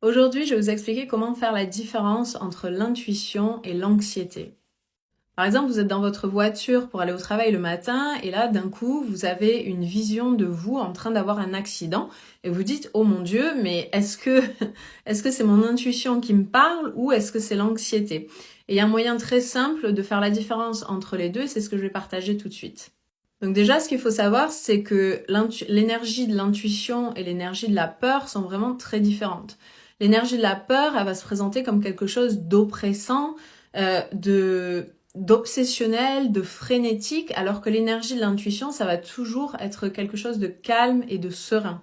Aujourd'hui, je vais vous expliquer comment faire la différence entre l'intuition et l'anxiété. Par exemple, vous êtes dans votre voiture pour aller au travail le matin et là, d'un coup, vous avez une vision de vous en train d'avoir un accident et vous dites « Oh mon Dieu, mais est-ce que c'est mon intuition qui me parle ou est-ce que c'est l'anxiété ?» Et il y a un moyen très simple de faire la différence entre les deux et c'est ce que je vais partager tout de suite. Donc déjà, ce qu'il faut savoir, c'est que l'énergie de l'intuition et l'énergie de la peur sont vraiment très différentes. L'énergie de la peur, elle va se présenter comme quelque chose d'oppressant, d'obsessionnel, de frénétique, alors que l'énergie de l'intuition, ça va toujours être quelque chose de calme et de serein.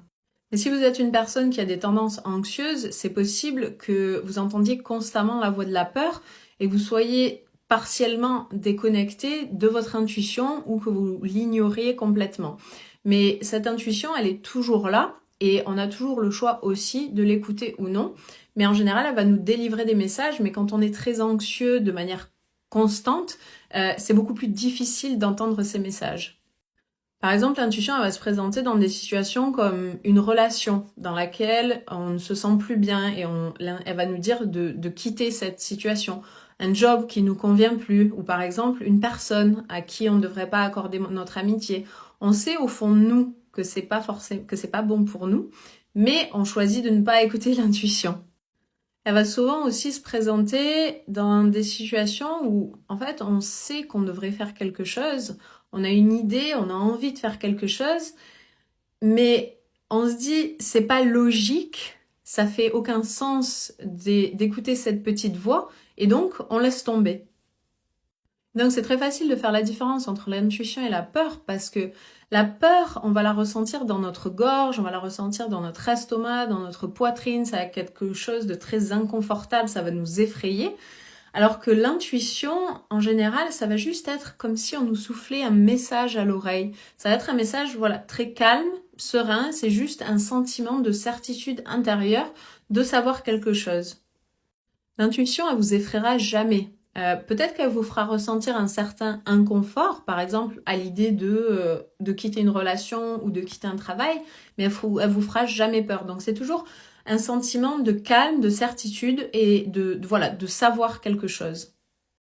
Et si vous êtes une personne qui a des tendances anxieuses, c'est possible que vous entendiez constamment la voix de la peur et que vous soyez partiellement déconnecté de votre intuition ou que vous l'ignoriez complètement. Mais cette intuition, elle est toujours là et on a toujours le choix aussi de l'écouter ou non. Mais en général, elle va nous délivrer des messages, mais quand on est très anxieux de manière constante, c'est beaucoup plus difficile d'entendre ces messages. Par exemple, l'intuition, elle va se présenter dans des situations comme une relation dans laquelle on ne se sent plus bien et elle va nous dire de quitter cette situation. Un job qui nous convient plus, ou par exemple une personne à qui on ne devrait pas accorder notre amitié. On sait au fond de nous que c'est pas forcément, que c'est pas bon pour nous, mais on choisit de ne pas écouter l'intuition. Elle va souvent aussi se présenter dans des situations où, en fait, on sait qu'on devrait faire quelque chose, on a une idée, on a envie de faire quelque chose, mais on se dit, c'est pas logique, ça fait aucun sens d'écouter cette petite voix, et donc on laisse tomber. Donc c'est très facile de faire la différence entre l'intuition et la peur parce que la peur, on va la ressentir dans notre gorge, on va la ressentir dans notre estomac, dans notre poitrine, ça a quelque chose de très inconfortable, ça va nous effrayer. Alors que l'intuition, en général, ça va juste être comme si on nous soufflait un message à l'oreille. Ça va être un message, voilà, très calme, serein, c'est juste un sentiment de certitude intérieure de savoir quelque chose. L'intuition, elle vous effraiera jamais. Peut-être qu'elle vous fera ressentir un certain inconfort, par exemple à l'idée de quitter une relation ou de quitter un travail, mais elle vous fera jamais peur. Donc c'est toujours un sentiment de calme, de certitude et voilà, de savoir quelque chose.